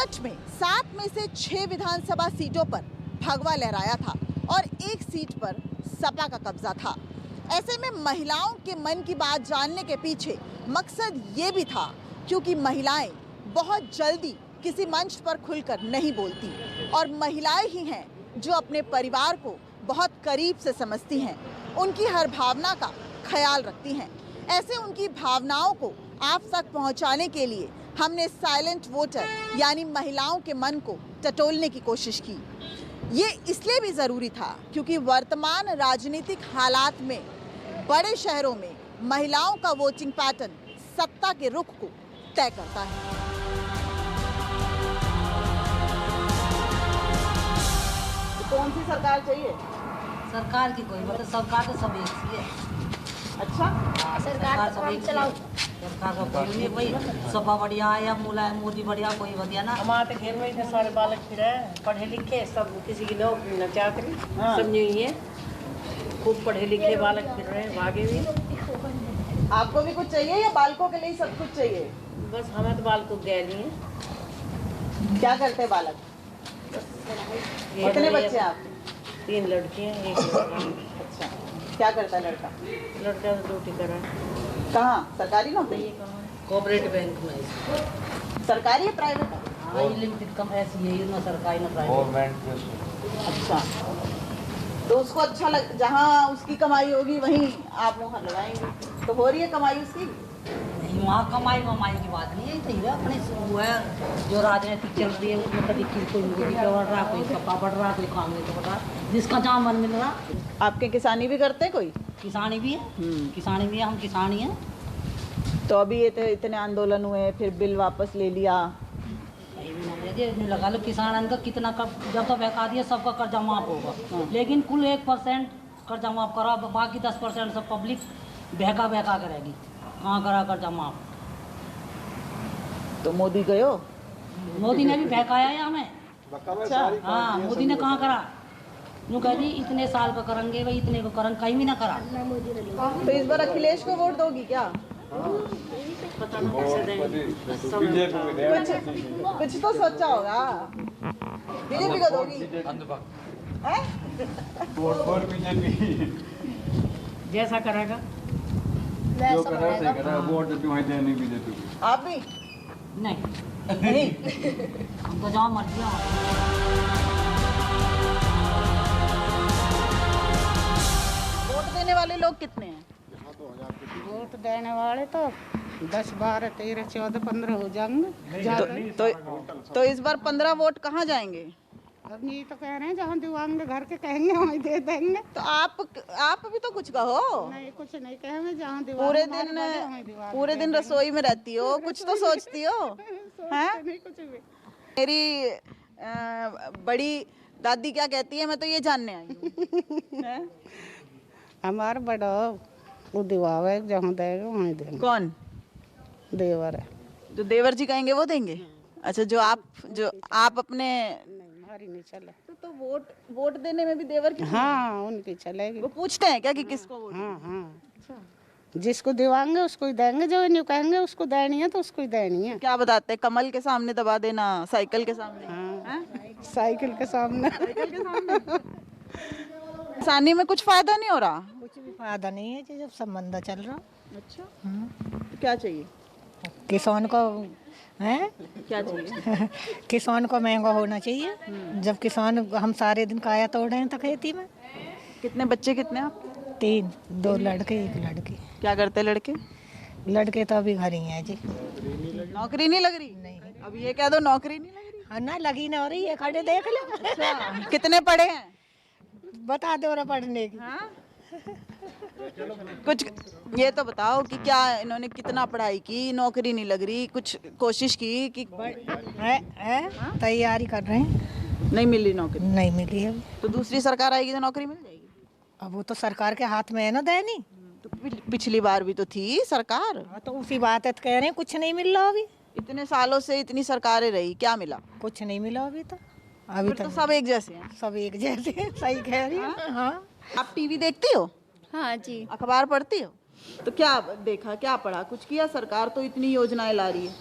सच में 7 में से 6 विधानसभा सीटों पर भगवा लहराया था और एक सीट पर सपा का कब्जा था। ऐसे में महिलाओं के मन की बात जानने के पीछे मकसद ये भी था क्योंकि महिलाएं बहुत जल्दी किसी मंच पर खुलकर नहीं बोलती और महिलाएं ही हैं जो अपने परिवार को बहुत करीब से समझती हैं, उनकी हर भावना का ख्याल रखती हैं। ऐसे उनकी भावनाओं को आप तक पहुंचाने के लिए हमने साइलेंट वोटर यानी महिलाओं के मन को टटोलने की कोशिश की। ये इसलिए भी ज़रूरी था क्योंकि वर्तमान राजनीतिक हालात में बड़े शहरों में महिलाओं का वोटिंग पैटर्न सत्ता के रुख को तय करता है। कौन सी सरकार चाहिए? सरकार की कोई मतलब सरकार तो सब एक सी है। अच्छा, सरकार सब एक चलाओ। सरकार का कोई नहीं, कोई सपा बढ़िया है या मुलायम मोदी बढ़िया, कोई बढ़िया ना। हमारे घर में इतने सारे बालक फिर हैं, पढ़े लिखे सब, किसी की नौकरी न चाकरी, सब नहीं है। खूब पढ़े लिखे बालक फिर रहे हैं, भागे भी। आपको भी कुछ चाहिए या बालकों के लिए ही सब कुछ चाहिए? बस हमें तो बालक दे नहीं है। क्या करते हैं बालक? कितने बच्चे हैं आपके? 3 लड़के हैं, 1 लड़का। अच्छा, क्या करता है लड़का? लड़का तो ड्यूटी कर रहा है। कहाँ? सरकारी नौकरी? कोऑपरेटिव बैंक में। सरकारी है प्राइवेट है? हाँ, ये लिमिटेड कम ऐसी है, ना सरकारी ना प्राइवेट। अच्छा, तो उसको अच्छा लग, जहाँ उसकी कमाई होगी वहीं आप मुहर लगाएंगे, तो हो रही है कमाई उसकी? नहीं, वहाँ कमाई वमाई की बात नहीं है, तो ये अपने वो है जो राजनीतिक चल रही है उसमें कभी कोई मोदी का बढ़ रहा, कोई सपा बढ़ रहा, कोई कांग्रेस बढ़ रहा, जिसका जहाँ मन मिल रहा। आपके किसानी भी करते हैं कोई? किसानी भी है, किसानी भी है, हम किसान ही हैं। तो अभी ये तो इतने आंदोलन हुए, फिर बिल वापस ले लिया। नहीं लगा लो, किसान का कितना जब तो बहका दिया सबका कर्जा माफ होगा, लेकिन कुल 1% कर्जा माफ करा, बाकी 10% सब पब्लिक बहका करेगी। कहाँ करा कर्जा माफ? तो मोदी गयो? मोदी ने भी बहकाया है हमें। अच्छा, हाँ, मोदी ने कहाँ करा? यूँ कह दी इतने साल का करेंगे, भाई इतने को करेंगे, कहीं भी ना करा। तो इस बार अखिलेश को वोट दोगी क्या? पता नहीं कैसे देंगे। कुछ तो सोचा होगा। बीजेपी को दोगी? हैं? जैसा करेगा जो करा सही करा, वोट भी वहीं देनी बीजेपी को। आप भी? नहीं, नहीं। हम तो जहाँ मर्जी है। वोट देने वाले लोग कितने हैं? वोट देने वाले तो 10, 12, 13, 14, 15 हो जाएंगे। तो इस बार 15 वोट कहाँ जाएंगे? अब ये तो कह रहे हैं जहाँ दिवांगे घर के कहेंगे वहीं दे देंगे। तो आप भी तो कुछ कहो। नहीं, कुछ नहीं कहेंगे, जहाँ पूरे दिन रसोई में रहती हो, कुछ तो सोचती हो, हैं? नहीं कुछ भी। मेरी बड़ी दादी क्या कहती है, मैं तो ये जानने आई हूँ। हैं? हमारा बड़ा वो दिवावे जहाँ देगा वहीं देंगे। कौन? देवर है। जो देवर जी कहेंगे वो देंगे? अच्छा, जो आप अपने हमारी नहीं चले। तो वोट देने में भी देवर की? हाँ, उनकी चलेगी। वो पूछते हैं क्या कि किसको वोट? हाँ हाँ, जिसको दिवाएंगे उसको ही देंगे, जो नहीं कहेंगे उसको देनी है तो उसको ही देनी है। क्या बताते हैं, कमल के सामने दबा देना, साइकिल के सामने? हाँ, साइकिल के सामने। किसानी में कुछ फायदा नहीं हो रहा? कुछ भी फायदा नहीं है जब संबंध चल रहा। अच्छा, तो क्या चाहिए किसान को है? क्या चाहिए? किसान को महंगा होना चाहिए। जब किसान हम सारे दिन काया तोड़ रहे हैं तो खेती में। कितने बच्चे, कितने आप? 3, 2 लड़के 1 लड़की। क्या करते हैं लड़के? लड़के तो अभी घर ही हैं जी। नौकरी नहीं लग रही? नहीं। अब ये कह दो नौकरी नहीं लग रही। हाँ ना, लगी ना हो रही है, खड़े देख ले। अच्छा, कितने पढ़े हैं? बता दो रहा पढ़ने की। हाँ? कुछ ये तो बताओ कि क्या इन्होंने कितना पढ़ाई की, नौकरी नहीं लग रही, कुछ कोशिश की कि है तैयारी कर रहे हैं, नहीं मिली नौकरी? नहीं मिली अभी। तो दूसरी सरकार आएगी तो नौकरी मिल जाएगी? अब वो तो सरकार के हाथ में है ना देनी। तो पिछली बार भी तो थी सरकार। तो उसी बात है, तो कह रहे हैं कुछ नहीं मिल रहा अभी। इतने सालों से इतनी सरकारें रही, क्या मिला? कुछ नहीं मिला अभी तो। अभी तो सब एक जैसे हैं। सब एक जैसे हैं, सही कह रही है। हाँ। आप टीवी देखती हो? हाँ जी। अखबार पढ़ती हो? तो क्या देखा, क्या पढ़ा, कुछ किया? सरकार तो इतनी योजनाएं ला रही है।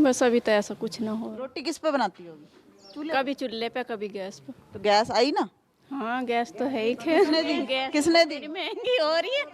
बस अभी तो ऐसा कुछ ना हो। रोटी किस पे बनाती होगी? चूल्हे? कभी चूल्हे पे कभी गैस पे। तो गैस आई ना? हाँ गैस तो है ही। किसने दी? किसने दी? महंगी हो रही है।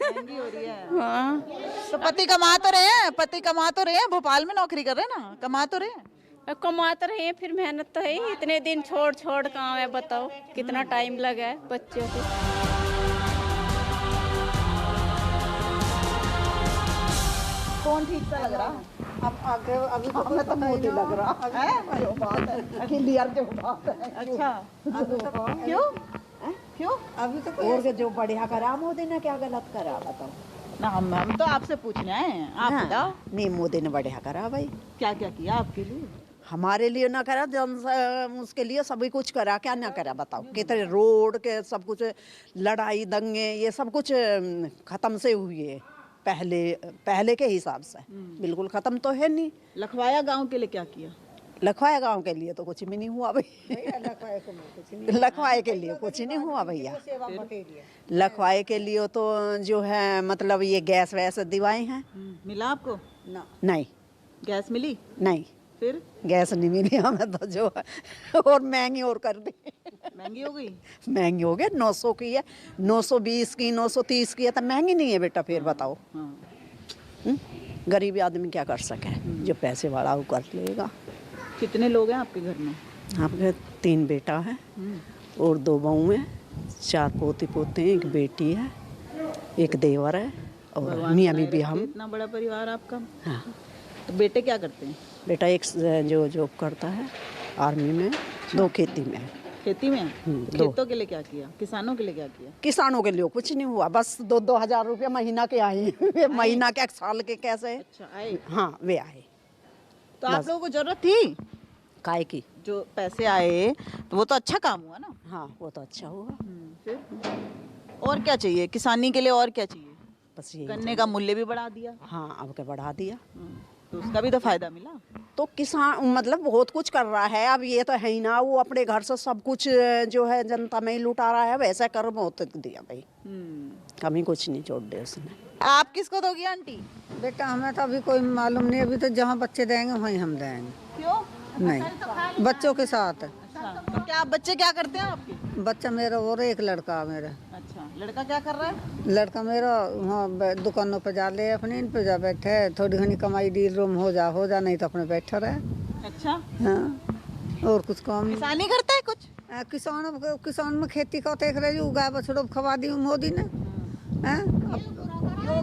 महंगी हो रही है। हाँ तो पति कमा तो रहे हैं, पति कमा तो रहे हैं, भोपाल में नौकरी कर रहे हैं ना, कमा तो रहे हैं। अब कमाते रहे हैं, फिर मेहनत तो है ही। इतने दिन छोड़ छोड़ कहाँ है बताओ, कितना टाइम लगा है बच्चों को। कौन ठीक सा लग रहा? अब आगे अभी तो हमें तो मोदी लग रहा है। जो बात है क्लियर जो बात है। अच्छा क्यों? क्यों? अभी तो और के जो बढ़िया करा मोदी ने क्या गलत करा बताओ। ना हम तो आपसे पूछने आए हैं, आप बताओ नहीं मोदी ने बढ़िया करा भाई, क्या क्या किया आपके लिए? हमारे लिए ना करा जन उसके लिए सभी कुछ करा, क्या ना करा बताओ। कितने रोड के सब कुछ, लड़ाई दंगे ये सब कुछ खत्म से हुई है पहले के हिसाब से, बिल्कुल खत्म तो है नहीं। लखवाया गांव के लिए क्या किया? लखवाए गांव के लिए तो कुछ भी नहीं हुआ भाई। लखवाए के लिए कुछ नहीं हुआ भैया। लखवाए के लिए तो जो है मतलब ये गैस वैस दिवाए हैं। मिला आपको? ना नहीं, गैस मिली? नहीं फिर गैस नहीं मिली हमें तो, जो और महंगी और कर दी। महंगी हो गई? महंगी हो गया, 900 की है, 920 की, 930 की है, तो महंगी नहीं है बेटा। फिर बताओ गरीब आदमी क्या कर सके, जो पैसे वाला वो कर लेगा। कितने लोग हैं आपके घर में? आपके 3 बेटा है और 2 बहू हैं, 4 पोती पोते हैं, 1 बेटी है, 1 देवर है और मियाँ बीबी हम। इतना बड़ा परिवार आपका? हाँ। तो बेटे क्या करते हैं? बेटा एक जो जॉब करता है आर्मी में, 2 खेती में है। खेती में? 2 खेतों के लिए क्या किया? किसानों के लिए क्या किया? किसानों के लिए कुछ नहीं हुआ, बस 2-2 हज़ार रुपया महीना के आए। वे महीना के साल के कैसे? अच्छा आए? हाँ वे आए। तो आप लोगों को जरूरत थी काय की जो पैसे आए, तो वो तो अच्छा काम हुआ ना। हाँ वो तो अच्छा हुआ। फिर और क्या चाहिए किसानी के लिए? और क्या चाहिए? बस ये गन्ने का मूल्य भी बढ़ा दिया। हाँ अब के बढ़ा दिया, तो उसका भी तो फायदा मिला। तो किसान मतलब बहुत कुछ कर रहा है। अब ये तो है ही ना, वो अपने घर से सब कुछ जो है जनता में ही लुटा रहा है, वैसा कर बहुत दिया भाई, कमी कुछ नहीं छोड़ दे उसने। आप किसको दोगी आंटी? बेटा हमें तो अभी कोई मालूम नहीं, अभी तो जहाँ बच्चे देंगे वहीं हम देंगे। क्यों? नहीं बच्चों के साथ। तो क्या बच्चे क्या करते हैं आपके? बच्चा मेरा और 1 लड़का मेरा। अच्छा, लड़का क्या कर रहा है? लड़का मेरा वहाँ दुकानों पे जा ले, अपने इन पे जा बैठे, थोड़ी घनी कमाई डील रूम हो जा नहीं तो अपने बैठा रहे। अच्छा, हाँ और कुछ काम नहीं। किसानी करता है कुछ? किसान में खेती का देख रहे हो, गाय बछड़ों खवा दी मोदी ने। हैं?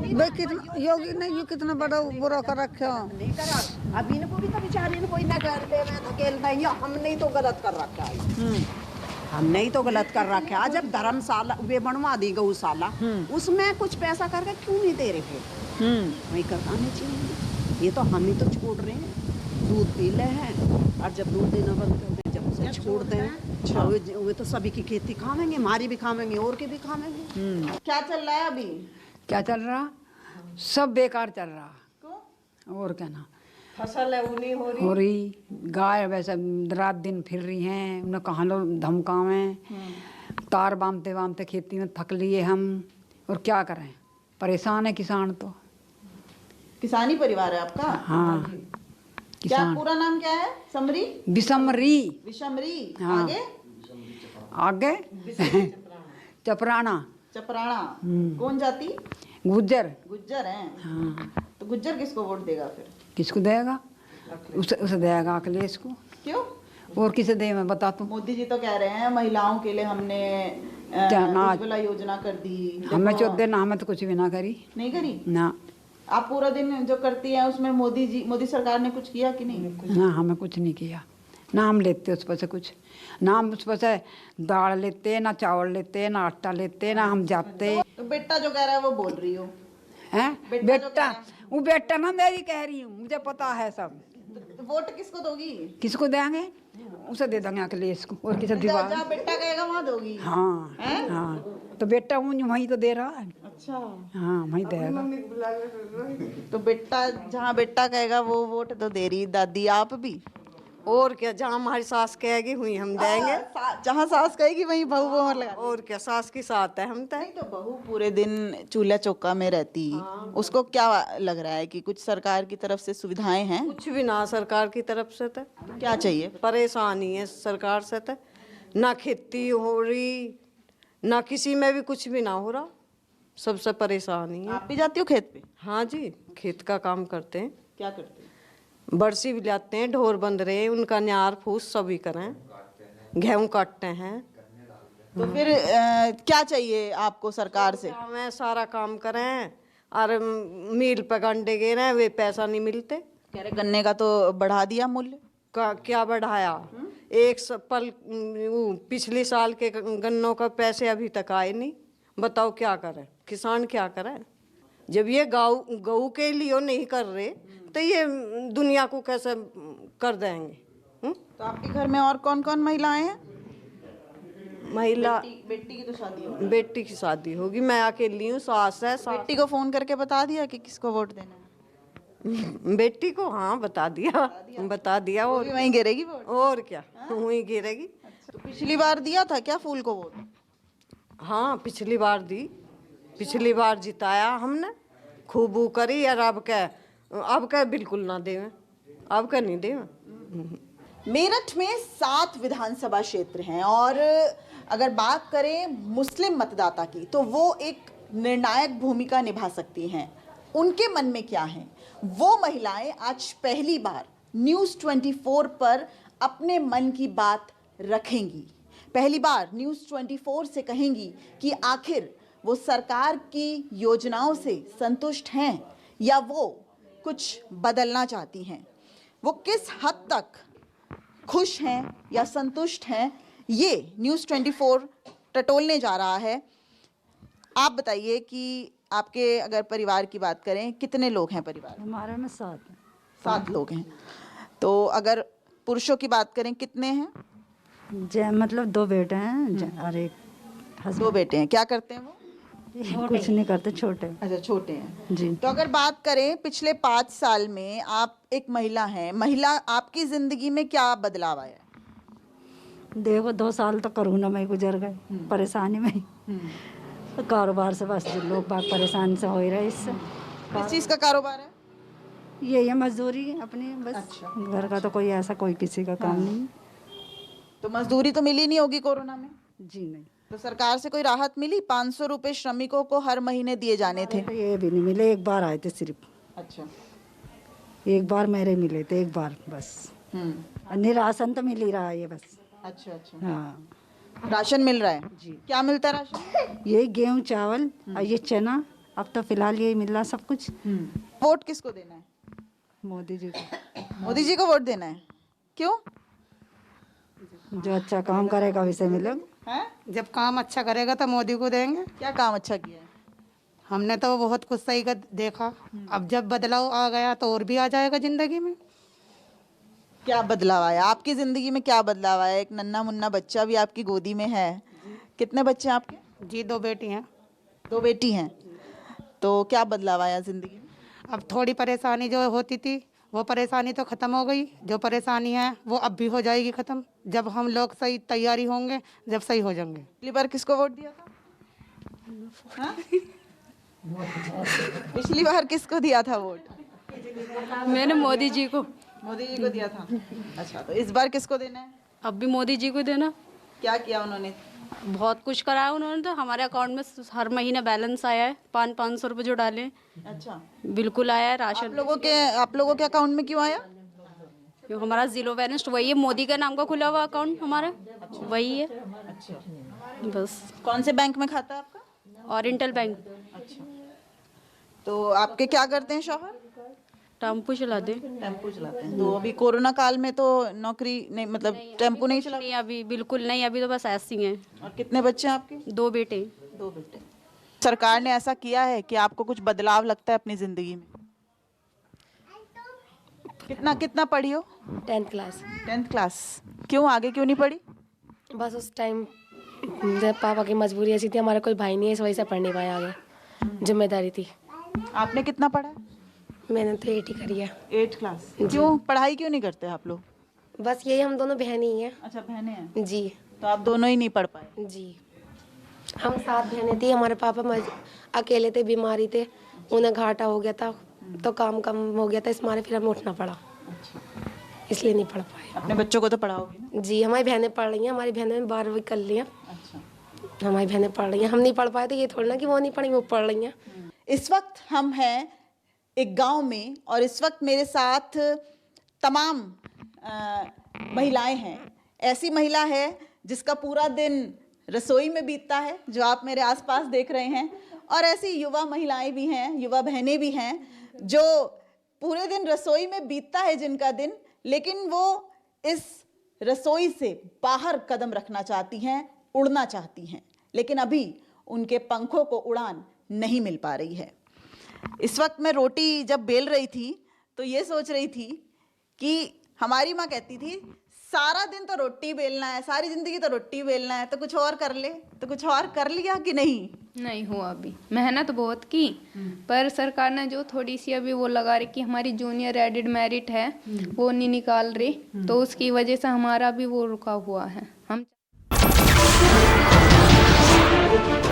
भाई कितना योगी ने यू कितना बड़ा बुरा कर रखा। नहीं करा, अब इनको भी तो बेचारे ने कोई ना कर दे, मैं धकेल देंगे। हमने ही तो गलत कर रखा है, हमने ही तो गलत कर रखा है। जब धर्मशाला वे बनवा दी गौशाला, उसमें कुछ पैसा करके क्यों नहीं दे रहे? वही करवाने चाहिए। ये तो हम ही तो छोड़ रहे हैं, दूध पी ले हैं और जब दूध देना बंद कर दें, जब उसे छोड़ दें, वे तो सभी की खेती खावेंगे, हमारी भी खावेंगे और के भी खावेंगे। क्या चल रहा है अभी? क्या चल रहा? सब बेकार चल रहा। और क्या ना, फसल है उन्हीं हो रही। गाय वैसे रात दिन फिर रही हैं, उन्हें कहाँ लोग धमकावें। तार बांधते बांधते खेती में थक लिए हम, और क्या करें, परेशान है किसान तो। किसानी परिवार है आपका? हाँ क्या किसान। पूरा नाम क्या है? समरी? विषमरी। विषमरी। हाँ। आगे? आगे चपराना। चपराना। कौन जाति? गुज्जर। गुज्जर हैं। हाँ। तो गुज्जर किसको वोट देगा फिर? किसको देगा? उसे देगा अखिलेश को। क्यों? और किसे दे मैं बता तू। मोदी जी तो कह रहे हैं महिलाओं के लिए हमने उज्ज्वला योजना कर दी। हमें चौदह ना, हमें तो कुछ भी ना करी। नहीं करी ना। आप पूरा दिन जो करती हैं उसमें मोदी सरकार ने कुछ किया कि नहीं? ना हमें कुछ नहीं किया, ना हम लेते उस पर से कुछ, ना हम उस पर से दाल लेते, ना चावल लेते, ना आटा लेते, ना हम जाते। तो बेटा जो कह रहा है वो बोल रही हो? हैं? बेटा वो बेटा ना मेरी कह रही हूँ, मुझे पता है सब। तो वोट किसको दोगी? किसको देंगे? उसे दे देंगे अखिलेश को, और किसे दिवा। जहाँ बेटा कहेगा वहाँ दोगी? हाँ हाँ, तो बेटा वहीं तो दे रहा है। अच्छा हाँ वहीं देगा। तो बेटा जहाँ बेटा कहेगा वो वोट तो दे रही दादी। आप भी और क्या, जहाँ हमारी सास कहेगी हुई हम देंगे। जहाँ सास कहेगी वहीं बहू वो लगा। और क्या, सास की साथ है हम तो। नहीं तो बहू पूरे दिन चूल्हा चौका में रहती, उसको क्या लग रहा है कि कुछ सरकार की तरफ से सुविधाएं हैं? कुछ भी ना सरकार की तरफ से तो। क्या चाहिए? परेशानी है सरकार से तो, ना खेती हो रही, ना किसी में भी कुछ भी ना हो रहा, सबसे परेशानी है। आप भी जाती हो खेत पे? हाँ जी, खेत का काम करते हैं। क्या करते हैं? बरसी भी लाते हैं, ढोर बंद रहे, उनका न्यार फूस सभी करें, गेहूँ काटते हैं। तो फिर क्या चाहिए आपको सरकार से? हमें सारा काम करें, और मील पे गंडे गे रहे, वे पैसा नहीं मिलते। कह रहे गन्ने का तो बढ़ा दिया मूल्य। क्या बढ़ाया? पिछले साल के गन्नों का पैसे अभी तक आए नहीं। बताओ क्या करें, किसान क्या करे? जब ये गऊ के लिए नहीं कर रहे तो ये दुनिया को कैसे कर देंगे? तो आपके घर में और कौन कौन महिलाएं हैं? महिला बेटी की तो शादी हो बेटी की शादी होगी, मैं अकेली हूँ, सास है। बेटी को फोन करके बता दिया कि किसको वोट देना है? बेटी को हाँ बता दिया। वो और भी वहीं गिरेगी वोट? और क्या, वहीं गिरेगी। तो पिछली बार दिया था क्या फूल को वोट? हाँ पिछली बार दी, पिछली बार जिताया हमने, खूब ऊ करी। और अब क्या बिल्कुल ना देवे, अब क्या नहीं देवे। मेरठ में 7 विधानसभा क्षेत्र हैं और अगर बात करें मुस्लिम मतदाता की तो वो एक निर्णायक भूमिका निभा सकती हैं। उनके मन में क्या है, वो महिलाएं आज पहली बार न्यूज़ 24 पर अपने मन की बात रखेंगी। पहली बार न्यूज़ 24 से कहेंगी कि आखिर वो सरकार की योजनाओं से संतुष्ट हैं या वो कुछ बदलना चाहती हैं। वो किस हद तक खुश हैं या संतुष्ट हैं, ये न्यूज़ 24 टटोलने जा रहा है। आप बताइए कि आपके अगर परिवार की बात करें, कितने लोग हैं परिवार? हमारे में 7 लोग हैं। तो अगर पुरुषों की बात करें कितने हैं? मतलब 2 बेटे हैं और एक 2 बेटे हैं। क्या करते हैं वो? कुछ नहीं करते, छोटे। अच्छा, छोटे हैं जी। तो अगर बात करें पिछले 5 साल में, आप एक महिला हैं, महिला आपकी जिंदगी में क्या बदलाव आया? देखो 2 साल तो कोरोना में ही गुजर गए, परेशानी में ही। तो कारोबार से बस जो लोग बाग परेशान से हो ही रहे इससे। किस चीज़ का कारोबार है? ये मजदूरी अपनी बस। अच्छा। घर का तो कोई ऐसा कोई किसी का काम नहीं। तो मजदूरी तो मिली नहीं होगी कोरोना में? जी नहीं। तो सरकार से कोई राहत मिली? 500 रुपए श्रमिकों को हर महीने दिए जाने थे। तो ये भी नहीं मिले, एक बार आए थे सिर्फ। अच्छा। एक बार मेरे मिले थे, एक बार बस। अन्य राशन तो मिल ही रहा है ये बस। अच्छा अच्छा। हाँ राशन मिल रहा है जी। क्या मिलता है राशन? यही गेहूँ चावल और ये चना, अब तो फिलहाल यही मिल रहा सब कुछ। वोट किसको देना है? मोदी जी को। मोदी जी को वोट देना है। क्यों? जो अच्छा काम करेगा वैसे मिलेगा। हैं? जब काम अच्छा करेगा तो मोदी को देंगे। क्या काम अच्छा किया है? हमने तो बहुत कुछ सही का देखा, अब जब बदलाव आ गया तो और भी आ जाएगा जिंदगी में। क्या बदलाव आया आपकी जिंदगी में? क्या बदलाव आया? एक नन्ना मुन्ना बच्चा भी आपकी गोदी में है। कितने बच्चे हैं आपके? जी 2 बेटी हैं। 2 बेटी हैं। तो क्या बदलाव आया जिंदगी में? अब थोड़ी परेशानी जो होती थी वो परेशानी तो ख़त्म हो गई, जो परेशानी है वो अब भी हो जाएगी ख़त्म, जब हम लोग सही तैयारी होंगे, जब सही हो जाएंगे। पिछली बार किसको वोट दिया था? हाँ? पिछली बार किसको दिया था वोट? मैंने मोदी जी को। मोदी जी को दिया था। अच्छा, तो इस बार किसको देना है? अब भी मोदी जी को देना। क्या किया उन्होंने? बहुत कुछ कराया उन्होंने, तो हमारे अकाउंट में हर महीने बैलेंस आया है, 500 रुपये जो डाले अच्छा, बिल्कुल आया है। राशन आप लोगों के अकाउंट में क्यों आया? जो हमारा जीरो बैलेंस वही है, मोदी के नाम का खुला हुआ अकाउंट हमारा वही है। अच्छा, बस। कौन से बैंक में खाता है आपका? Oriental bank. अच्छा, तो आपके क्या करते हैं शौहर? टेम्पो चलाते। टेम्पो चलाते हैं। तो अभी कोरोना काल में तो नौकरी नहीं, मतलब टेम्पो नहीं चला? नहीं अभी बिल्कुल नहीं, अभी तो बस ऐसे ही हैं। और कितने बच्चे हैं आपके? 2 बेटे। 2 बेटे। सरकार ने ऐसा किया है कि आपको कुछ बदलाव लगता है अपनी जिंदगी में? कितना पढ़ी हो? 10th class. 10th class. क्यों, आगे क्यों नहीं पढ़ी? बस उस टाइम जब पापा की मजबूरी ऐसी थी, हमारा कोई भाई नहीं है, इस वजह से पढ़ नहीं पाया, आगे जिम्मेदारी थी। आपने कितना पढ़ा? मैंने तो 8 ही करी है। 8 क्लास। क्यों, पढ़ाई क्यों नहीं करते आप लोग? बस यही, हम दोनों बहन ही हैं। अच्छा, बहनें हैं। जी। तो आप दोनों ही नहीं पढ़ पाए? जी, हम 7 बहनें थी। हमारे पापा अकेले थे, बीमारी थे, उन्हें घाटा हो गया था, तो काम कम हो गया था, इस मारे फिर हमें उठना पड़ा, इसलिए नहीं पढ़ पाए। अपने बच्चों को तो पढ़ाओगे ना? जी, हमारी बहनें पढ़ रही हैं, हमारी बहनें 12वीं कर ली हैं। अच्छा। हमारी बहनें पढ़ रही हैं, हम नहीं पढ़ पाए, तो ये थोड़ी ना कि वो नहीं पढ़ी, वो पढ़ रही हैं। इस वक्त हम हैं एक गांव में और इस वक्त मेरे साथ तमाम महिलाएं हैं। ऐसी महिला है जिसका पूरा दिन रसोई में बीतता है, जो आप मेरे आसपास देख रहे हैं, और ऐसी युवा महिलाएं भी हैं, युवा बहनें भी हैं जो पूरे दिन रसोई में बीतता है जिनका दिन, लेकिन वो इस रसोई से बाहर कदम रखना चाहती हैं, उड़ना चाहती हैं, लेकिन अभी उनके पंखों को उड़ान नहीं मिल पा रही है। इस वक्त मैं रोटी जब बेल रही थी तो ये सोच रही थी कि हमारी माँ कहती थी सारा दिन तो रोटी बेलना है, सारी जिंदगी तो रोटी बेलना है, तो कुछ और कर ले। तो कुछ और कर लिया कि नहीं? नहीं हुआ अभी। मेहनत बहुत की, पर सरकार ने जो थोड़ी सी अभी वो लगा रही कि हमारी जूनियर एडिड मेरिट है वो नहीं निकाल रही, तो उसकी वजह से हमारा भी वो रुका हुआ है। हम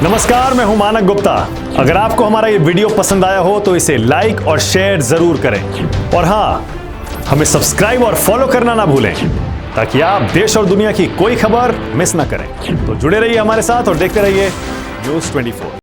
नमस्कार, मैं हूं मानक गुप्ता। अगर आपको हमारा ये वीडियो पसंद आया हो तो इसे लाइक और शेयर जरूर करें, और हाँ, हमें सब्सक्राइब और फॉलो करना ना भूलें ताकि आप देश और दुनिया की कोई खबर मिस ना करें। तो जुड़े रहिए हमारे साथ और देखते रहिए न्यूज़ 24।